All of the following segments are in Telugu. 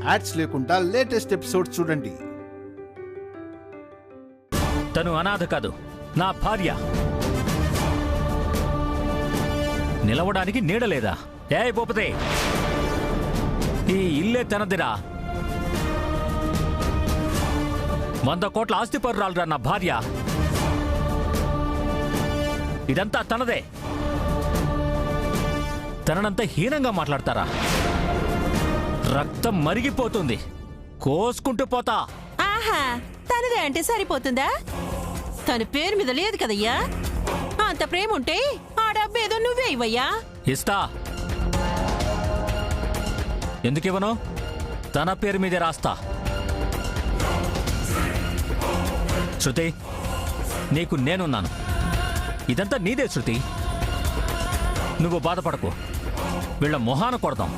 యాడ్స్ లేకుండా లేటెస్ట్ ఎపిసోడ్స్ చూడండి. తను అనాథ కాదు, నా భార్య. నిలవడానికి నీడలేదా? ఏ భూపతే, ఈ ఇల్లే తనదిరా. 100 కోట్ల ఆస్తిపరురాలురా నా భార్య. ఇదంతా తనదే. తననంత హీనంగా మాట్లాడతారా? రక్తం మరిగిపోతుంది, కోసుకుంటూ పోతా. ఆహా, తనదే అంటే సరిపోతుందా? తన పేరు మీద లేదు కదయ్యా. అంత ప్రేమ ఉంటే ఆ డబ్బు ఏదో నువ్వే ఇవ్వయ్యా. ఇస్తా. ఎందుకివ్వను? తన పేరు మీదే రాస్తా. శృతి, నీకు నేనున్నాను. ఇదంతా నీదే శృతి. నువ్వు బాధపడకు, వీళ్ళ మొహాన కొడదాం.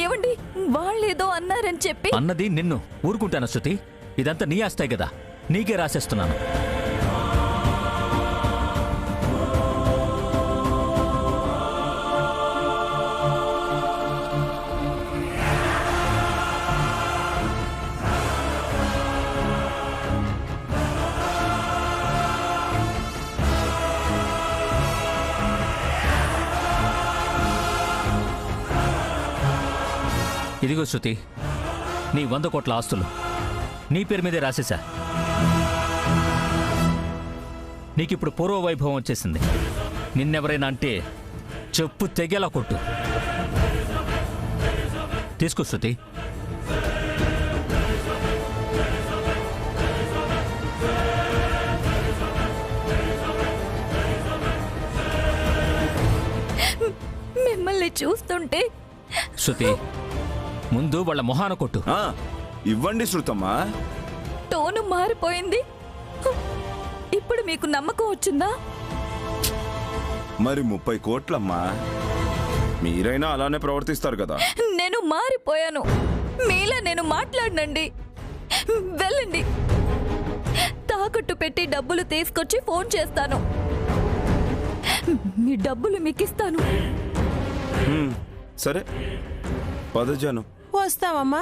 ఏమండి, వాళ్ళేదో అన్నారని చెప్పి. అన్నది నిన్ను. ఊరుకుంటాను శృతి, ఇదంతా నీ ఆస్తాయి కదా, నీకే రాసేస్తున్నాను. ఇదిగో శృతి, నీ 100 కోట్ల ఆస్తులు నీ పేరు మీదే రాసేశా. నీకిప్పుడు పూర్వ వైభవం వచ్చేసింది. నిన్నెవరైనా అంటే చెప్పు తెగేలా కొట్టు. తీసుకో శృతి. మిమ్మల్ని చూస్తుంటే. శృతి, ముందు వాళ్ళ మొహాన కొట్టు. ఇవ్వండి శృతమ్మా. టోను మారిపోయింది. ఇప్పుడు మీకు నమ్మకం వచ్చిందా? మరి 30 కోట్లమ్మా. మీరైనా అలానే ప్రవర్తిస్తారు కదా. నేను మారిపోయాను. మీలా నేను మాట్లాడనండి. వెళ్ళండి. తాకట్టు పెట్టి డబ్బులు తీసుకొచ్చి ఫోన్ చేస్తాను. మీ డబ్బులు మీకు ఇస్తాను. సరే, పదజాను. వస్తావమ్మా.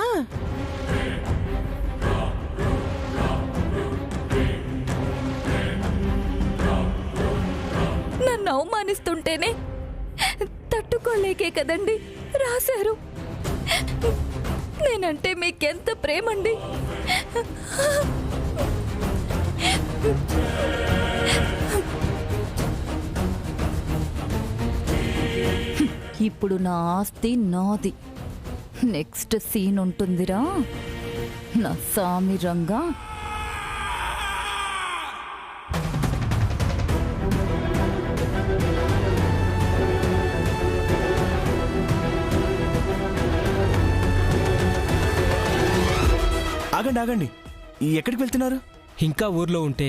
నన్ను అవమానిస్తుంటేనే తట్టుకోలేకే కదండి రాశారు. నేనంటే మీకెంత ప్రేమండి. ఇప్పుడు నా ఆస్తి నాది. నెక్స్ట్ సీన్ ఉంటుందిరా నా సామిరంగా. ఆగండి ఆగండి, ఎక్కడికి వెళ్తున్నారు? ఇంకా ఊర్లో ఉంటే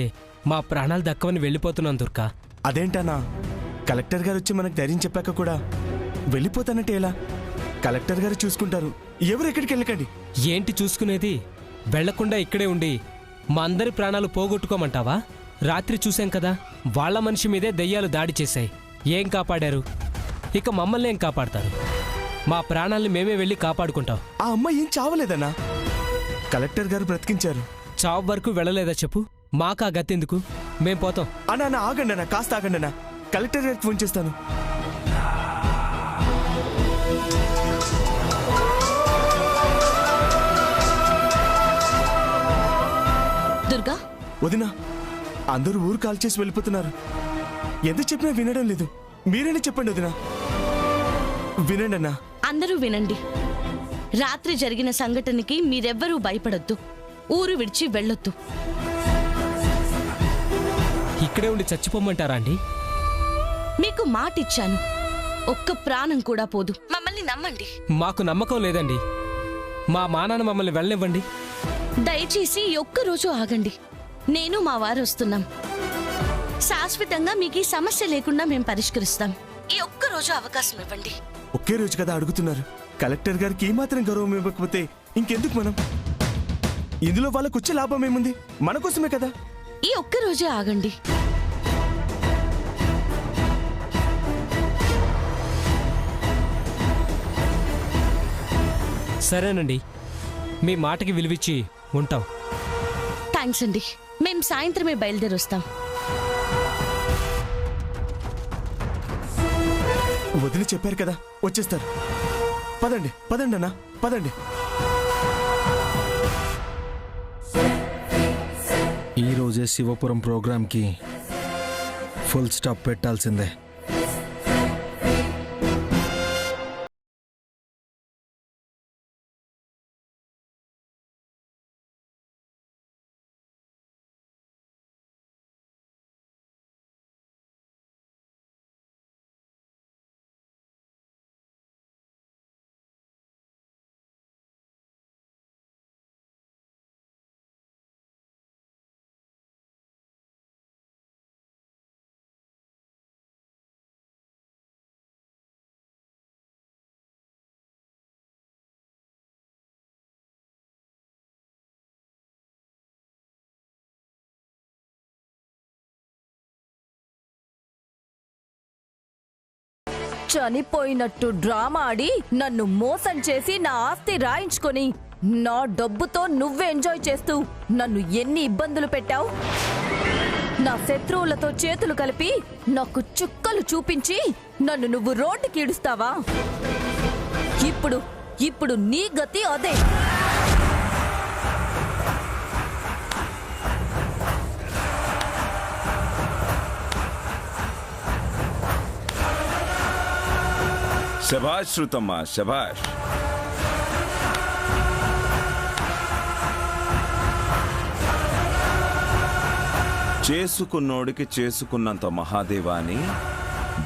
మా ప్రాణాలు దక్కవని వెళ్ళిపోతున్నాను దుర్గా. అదేంటన్నా, కలెక్టర్ గారు వచ్చి మనకు ధైర్యం చెప్పాక కూడా వెళ్ళిపోతానంటే ఎలా? కలెక్టర్ గారు చూసుకుంటారు. ఎవరు ఎక్కడికి వెళ్ళకండి. ఏంటి చూసుకునేది? వెళ్లకుండా ఇక్కడే ఉండి మా అందరి ప్రాణాలు పోగొట్టుకోమంటావా? రాత్రి చూశాం కదా, వాళ్ల మనిషి మీదే దెయ్యాలు దాడి చేశాయి. ఏం కాపాడారు? ఇక మమ్మల్ని ఏం కాపాడతారు? మా ప్రాణాల్ని మేమే వెళ్ళి కాపాడుకుంటాం. ఆ అమ్మాయి ఏం చావలేదన్నా, కలెక్టర్ గారు బ్రతికించారు. చావు వరకు వెళ్ళలేదా చెప్పు? మాకా గత్తెందుకు? మేం పోతాం. అన్నా ఆగండి అన్నా, కాస్త ఆగండి అన్నా. కలెక్టర్ గారికి ఫోన్ చేస్తాను. దుర్గా, వదినా, అందరూ ఊరు కాల్ చేసి వెళ్ళిపోతున్నారు. ఎంత చెప్పినా వినడం లేదు. మీరేనే చెప్పండి వదినా. వినండి అన్నా. అందరూ వినండి. రాత్రి జరిగిన సంఘటనకి మీరెవ్వరూ భయపడొద్దు. ఊరు విడిచి వెళ్ళొద్దు. ఇక్కడే ఉండి చచ్చిపోమంటారా అండి? మీకు మాటిచ్చాను, ఒక్క ప్రాణం కూడా పోదు. మమ్మల్ని నమ్మండి. మాకు నమ్మకం లేదండి. మా మానాన్న మమ్మల్ని వెళ్ళనివ్వండి. దయచేసి ఒక్కరోజు ఆగండి. నేను మా వారు వస్తున్నాం. శాశ్వతంగా మీకు ఈ సమస్య లేకుండా మేము పరిష్కరిస్తాం. ఈ ఒక్క రోజు అవకాశం ఇవ్వండి. ఒకే రోజు కదా అడుగుతున్నారు. కలెక్టర్ గారికి ఏమాత్రం గౌరవం ఇవ్వకపోతే ఇంకెందుకు మనం? ఇందులో వాళ్ళకు వచ్చే లాభం ఏముంది? మన కోసమే కదా. ఈ ఒక్క రోజే ఆగండి. సరేనండి, మీ మాటకి విలువిచ్చి ఉంటాం. థ్యాంక్స్ అండి. మేము సాయంత్రమే బయలుదేరి వస్తాం. వదిలి చెప్పారు కదా వచ్చేస్తారు. పదండి పదండి అన్న, పదండి. ఈ రోజే శివపురం ప్రోగ్రాంకి ఫుల్ స్టాప్ పెట్టాల్సిందే. చనిపోయినట్టు డ్రామా ఆడి నన్ను మోసం చేసి నా ఆస్తి రాయించుకొని నా డబ్బుతో నువ్వే ఎంజాయ్ చేస్తూ నన్ను ఎన్ని ఇబ్బందులు పెట్టావు. నా శత్రువులతో చేతులు కలిపి నాకు చుక్కలు చూపించి నన్ను నువ్వు రోడ్డుకి ఈడుస్తావా? ఇప్పుడు నీ గతి అదే. శభాష్ శృతమ్మ, శభాష్. చేసుకున్నోడికి చేసుకున్నంత మహాదేవాని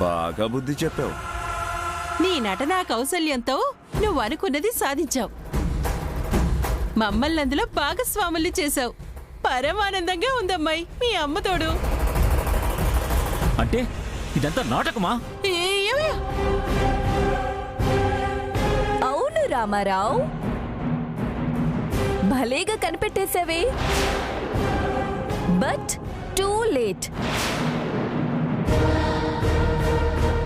బాగా బుద్ధి చెప్పావు. నీ నటనా కౌశల్యంతో నువ్వు అనుకున్నది సాధించావు. మమ్మల్ని అందులో భాగస్వాములు చేశావు. పరమానందంగా ఉందమ్మాయి మీ అమ్మతోడు. అంటే ఇదంతా నాటకమా? ఏమయ్యా? అవును రామారావు, భలేగా కనిపెట్టేశావే. But too late.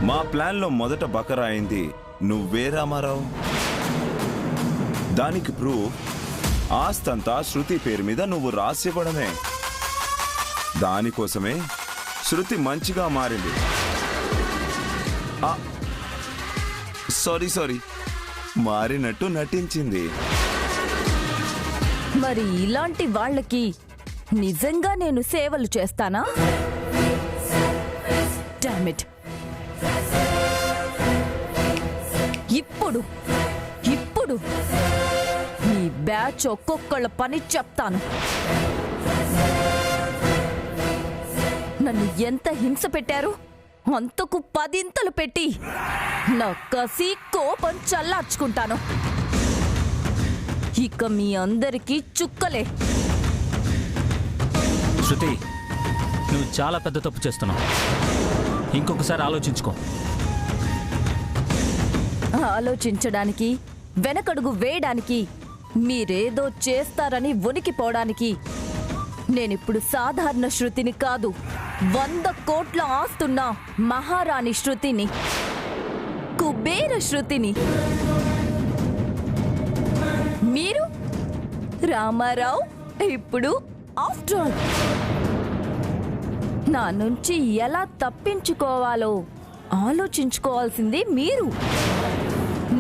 మా ప్లాన్లో మొదట బకరాయింది నువ్వే రామారావు. దానికి ప్రూఫ్ ఆస్తంతా శృతి పేరు మీద నువ్వు రాసివ్వడమే. దానికోసమే శృతి మంచిగా మారింది. సారీ మారినట్టు నటించింది. మరి ఇలాంటి వాళ్ళకి నిజంగా నేను సేవలు చేస్తానా? Damn it. ఇప్పుడు నీ బ్యాచ్ ఒక్కొక్కళ్ళ పని చెప్తాను. నన్ను ఎంత హింస పెట్టారు అంతకు 10 పెట్టి నా కసి కోపం చల్లార్చుకుంటాను. ఇక మీ అందరికీ చుక్కలే. శృతి, నువ్వు చాలా పెద్ద తప్పు చేస్తున్నావు. ఇంకొకసారి ఆలోచించుకో. ఆలోచించడానికి, వెనకడుగు వేయడానికి, మీరేదో చేస్తారని వణికిపోవడానికి నేనిప్పుడు సాధారణ శృతిని కాదు, 100 కోట్ల ఆస్తున్న మహారాణి శృతిని, కుబేర శృతిని. మీరు రామారావు ఇప్పుడు ఆఫ్టర్ ఆల్. నా నుంచి ఎలా తప్పించుకోవాలో ఆలోచించుకోవాల్సింది మీరు,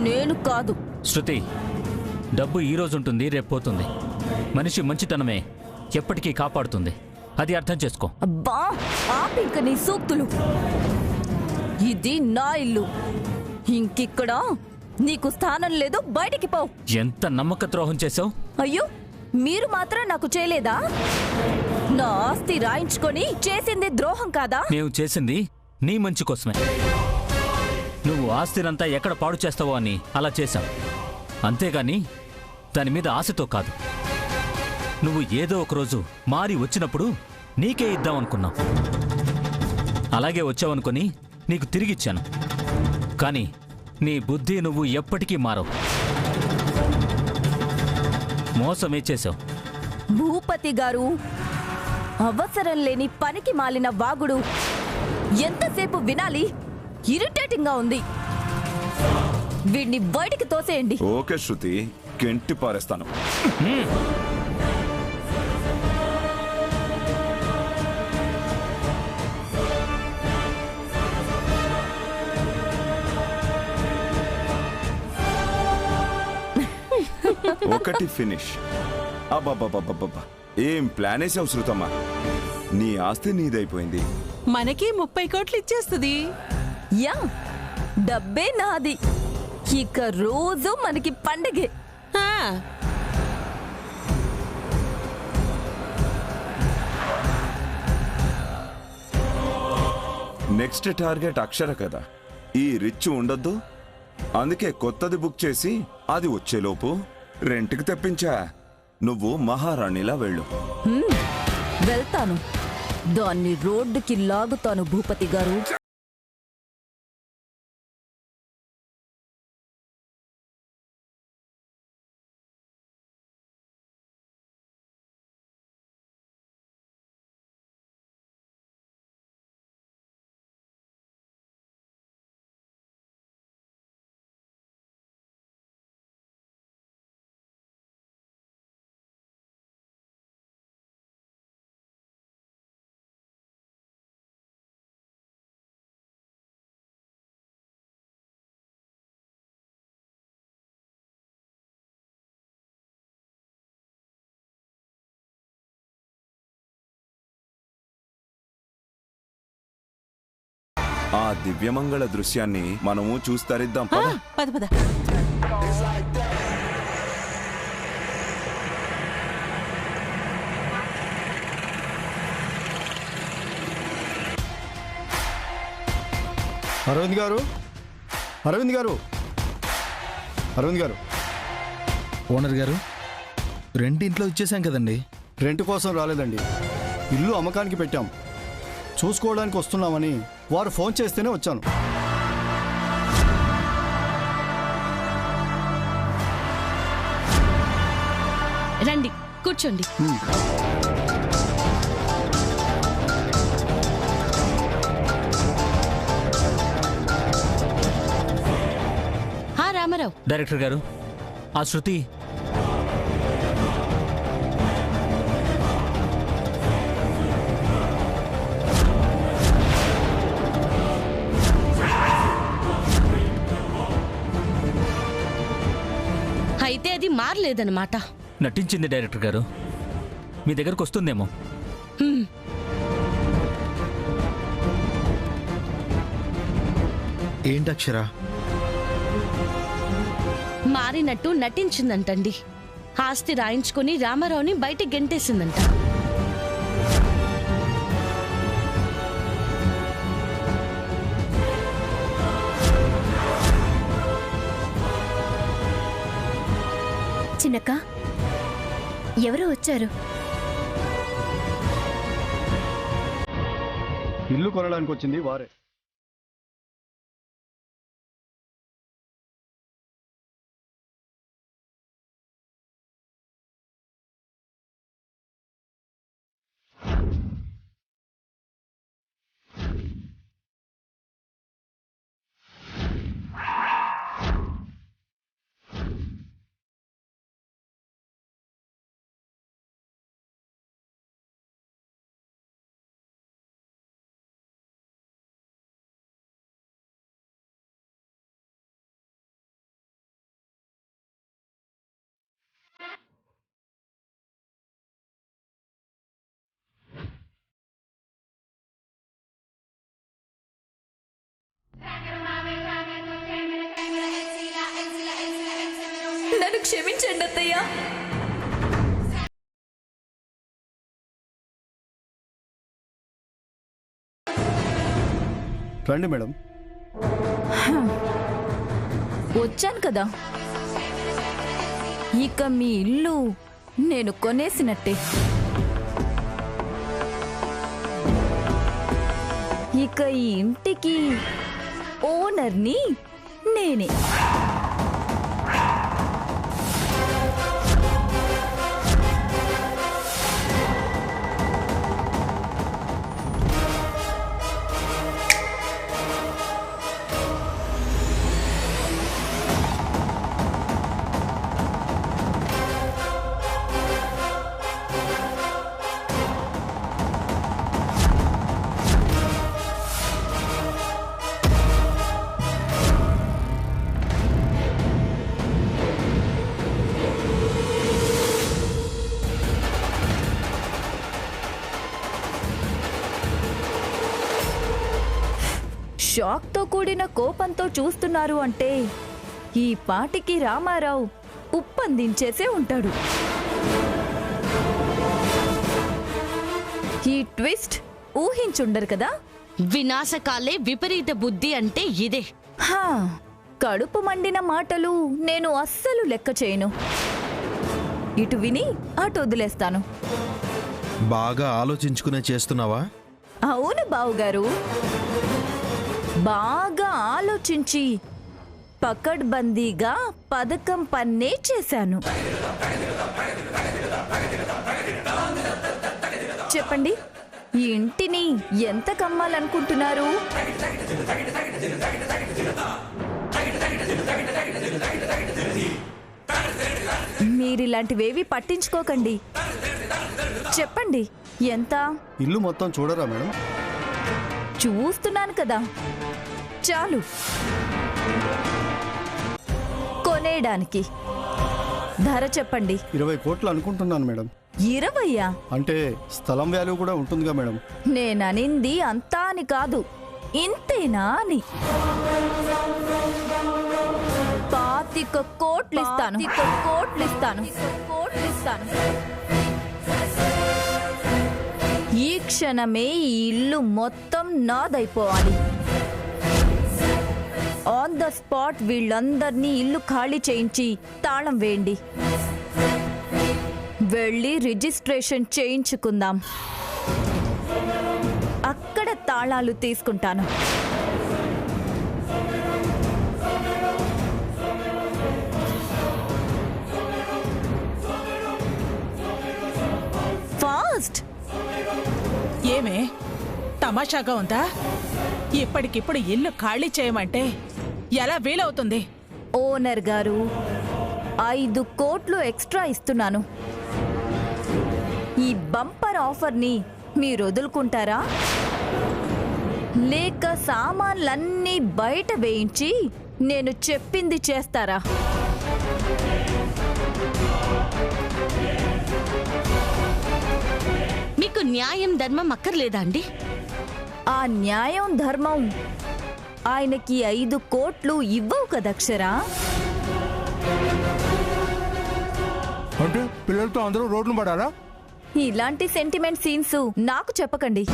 నేను కాదు. శృతి, డబ్బు ఈ రోజు ఉంటుంది, రేపు పోతుంది. మనిషి మంచితనమే ఎప్పటికీ కాపాడుతుంది. అది అర్థం చేసుకో. అబ్బా, ఆపింక నీ సూక్తులు. ఇది నా ఇల్లు. ఇంకిక్కడ నీకు స్థానం లేదు, బయటికి పో. ఎంత నమ్మక ద్రోహం చేసావు. అయ్యో, మీరు మాత్రం నాకు చేయలేదా? నా ఆస్తి రాయించుకొని చేసింది ద్రోహం కాదా? నేను చేసింది నీ మంచి కోసమే. నువ్వు ఆస్తినంతా ఎక్కడ పాడు చేస్తావో అని అలా చేశాం. అంతేగాని దాని మీద ఆశతో కాదు. నువ్వు ఏదో ఒకరోజు మారి వచ్చినప్పుడు నీకే ఇద్దామనుకున్నావు. అలాగే వచ్చావనుకొని నీకు తిరిగిచ్చాను. కానీ నీ బుద్ధి నువ్వు ఎప్పటికీ మారవు. మోసమే చేశావు. భూపతి గారు, అవసరం లేని పనికి మాలిన వాగుడు ఎంతసేపు వినాలి? ఇరిటేటింగ్ గా ఉంది. వీడిని బయటికి తోసేయండి. ఓకే శృతి, గెంటి పారేస్తాను. ఒకటి ఫినిష్. అబ్బబ్బబ్బబ్బబ్బా, ఏం ప్లాన్ వేసావు శృతమ్మా? నీ ఆస్తి నీదైపోయింది. మనకి 30 కోట్లు ఇచ్చేస్తుంది. యా, డబ్బే నాది. ఇక రోజు మనకి పండగే. ఆ, నెక్స్ట్ టార్గెట్ అక్షర కదా. ఈ రిచ్ ఉండొద్దు, అందుకే కొత్తది బుక్ చేసి అది వచ్చేలోపు రెంట్కి తెప్పించా. నువ్వు మహారాణిలా వెళ్ళు. వెళ్తాను, దాన్ని రోడ్డుకి లాగుతాను భూపతి గారు. ఆ దివ్యమంగళ దృశ్యాన్ని మనము చూస్తరిద్దాం. ఆ, పద. పద పద. అరవింద్ గారు, అరవింద్ గారు, అరవింద్ గారు. ఓనర్ గారు, రెండింట్లో ఇచ్చేసాం కదండి. రెంట్ కోసం రాలేదండి, ఇల్లు అమ్మకానికి పెట్టాం. చూసుకోవడానికి వస్తున్నామని వారు ఫోన్ చేస్తేనే వచ్చాను. రండి, కూర్చోండి. రామారావు. డైరెక్టర్ గారు, ఆ శృతి అయితే అది మారలేదన్నమాట. నటించింది డైరెక్టర్ గారు. మీ దగ్గరకు వస్తుందేమో. ఏంటక్షరా? మారినట్టు నటించిందంటండి. ఆస్తి రాయించుకుని రామారావుని బయటికి గెంటేసిందంట. చిన్నక్క, ఎవరో వచ్చారు. ఇల్లు కొనడానికి వచ్చింది వారే. నన్ను క్షమించండి అత్తయ్య. రండి మేడం. వచ్చాను కదా, ఇక మీ ఇల్లు నేను కొనేసినట్టే. ఇక ఈ ఇంటికి ఓనర్ని నేనే. షాక్తో కూడిన కోపంతో చూస్తున్నారు అంటే ఈ పాటికి రామారావు ఉప్పందించేసే ఉంటాడు. ఈ ట్విస్ట్ ఊహించుండరు కదా. వినాశకాలే విపరీత బుద్ధి అంటే ఇదే. హా, కడుపు మండిన మాటలు నేను అస్సలు లెక్క చేయను. ఇటు విని అటు వదిలేస్తాను. బాగా ఆలోచించుకునే చేస్తున్నావా? అవును బావుగారు, బాగా ఆలోచించి పకడ్బందీగా పథకం పన్నే చేశాను. చెప్పండి, ఈ ఇంటిని ఎంత కమ్మాలనుకుంటున్నారు? మీరిలాంటివేవి పట్టించుకోకండి. చెప్పండి ఎంత? ఇల్లు మొత్తం చూడరా మేడం? చూస్తున్నాను కదా, చాలు. కొనేయడానికి ధర చెప్పండి. 20 కోట్లు అనుకుంటున్నాను మేడం. 20? అంటే స్థలం వాల్యూ కూడా ఉంటుందిగా మేడం. నేననింది అంతా అని కాదు, ఇంతేనా అని. 25 కోట్లు ఇస్తాను. ఈ క్షణమే ఈ ఇల్లు మొత్తం నాదైపోవాలి. ఆన్ ద స్పాట్ వీళ్ళందరినీ ఇల్లు ఖాళీ చేయించి తాళం వేయండి. వెళ్ళి రిజిస్ట్రేషన్ చేయించుకుందాం. అక్కడ తాళాలు తీసుకుంటాను. ఫాస్ట్. ఏమే తమాషాగా ఉందా? ఇప్పటికిప్పుడు ఇల్లు ఖాళీ చేయమంటే ఎలా వీలవుతుంది? ఓనర్ గారు, 5 కోట్లు ఎక్స్ట్రా ఇస్తున్నాను. ఈ బంపర్ ఆఫర్ని మీరు వదులుకుంటారా, లేక సామాన్లన్నీ బయట వేయించి నేను చెప్పింది చేస్తారా? మీకు న్యాయం ధర్మం అక్కర్లేదా అండి? ఆ న్యాయం ధర్మం ఆయనకి 5 కోట్లు ఇవ్వవు కదక్షరా. అంటే పిల్లలతో అందరూ రోడ్లు పడాలా? ఇలాంటి సెంటిమెంట్ సీన్స్ నాకు చెప్పకండి.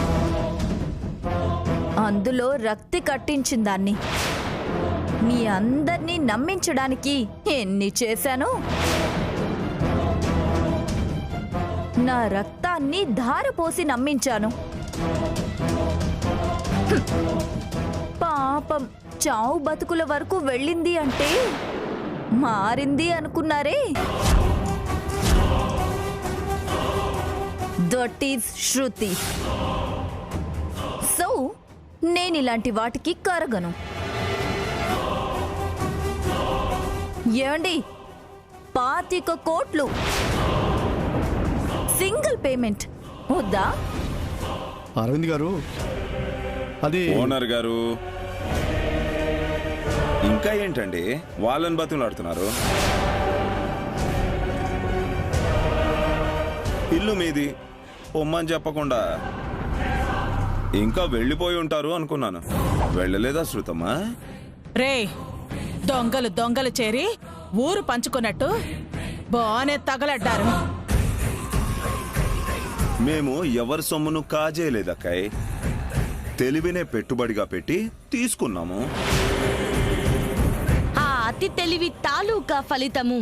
అందులో రక్తి కట్టించిన దాన్ని మీ అందర్నీ నమ్మించడానికి ఎన్ని చేశాను. నా రక్తాన్ని ధారపోసి నమ్మించాను. పాపం చావు బతుకుల వరకు వెళ్ళింది అంటే మారింది అనుకున్నారే. That is Shruti. సో నేనిలాంటి వాటికి కరగను. ఏమండి, 25 కోట్లు సింగిల్ పేమెంట్ వద్దా? అరవింద్ గారు, అది ఓనర్ గారు ఇంకా ఏంటండి వాళ్ళని బతులాడుతున్నారు? ఇల్లు మీది పొమ్మని చెప్పకుండా ఇంకా వెళ్ళిపోయి ఉంటారు అనుకున్నాను. వెళ్ళలేదా శృతమ్మా? రే, దొంగలు చేరి ఊరు పంచుకున్నట్టు బానే తగలడ్డారు. మేము ఎవరి సొమ్మును కాజేయలేదక్కాయ్, తెలివినే పెట్టుబడిగా పెట్టి తీసుకున్నాము. ఆ అతి తెలివి తాలూకా ఫలితము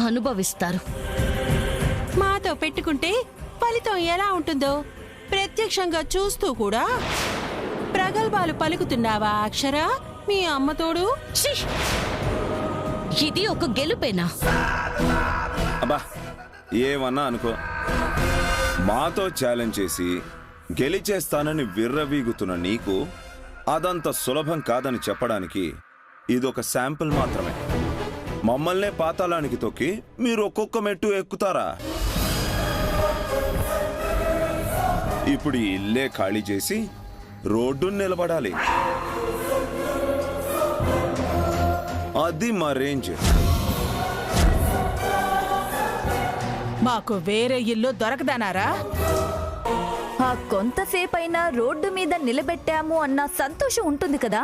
అనుభవిస్తారు. మాతో పెట్టుకుంటే ఫలితం ఎలా ఉంటుందో ప్రత్యక్షంగా చూస్తూ కూడా ప్రగల్భాలు పలుకుతున్నావా అక్షర మీ అమ్మతోడు? ఛీ! ఇది ఒక గెలుపేనా? అబ్బా ఏమన్నా అనుకో, మాతో ఛాలెంజ్ చేసి గెలిచేస్తానని విర్రవీగుతున్న నీకు అదంత సులభం కాదని చెప్పడానికి ఇదొక శాంపుల్ మాత్రమే. మమ్మల్నే పాతాళానికి తొక్కి మీరు ఒక్కొక్క మెట్టు ఎక్కుతారా? ఇప్పుడు ఈ ఇల్లే ఖాళీ చేసి రోడ్డును నిలబడాలి. అది మా రేంజ్. మాకు వేరే ఇల్లు దొరకదనారా? ఆ కొంతసేపైనా రోడ్డు మీద నిలబెట్టాము అన్న సంతోషం ఉంటుంది కదా.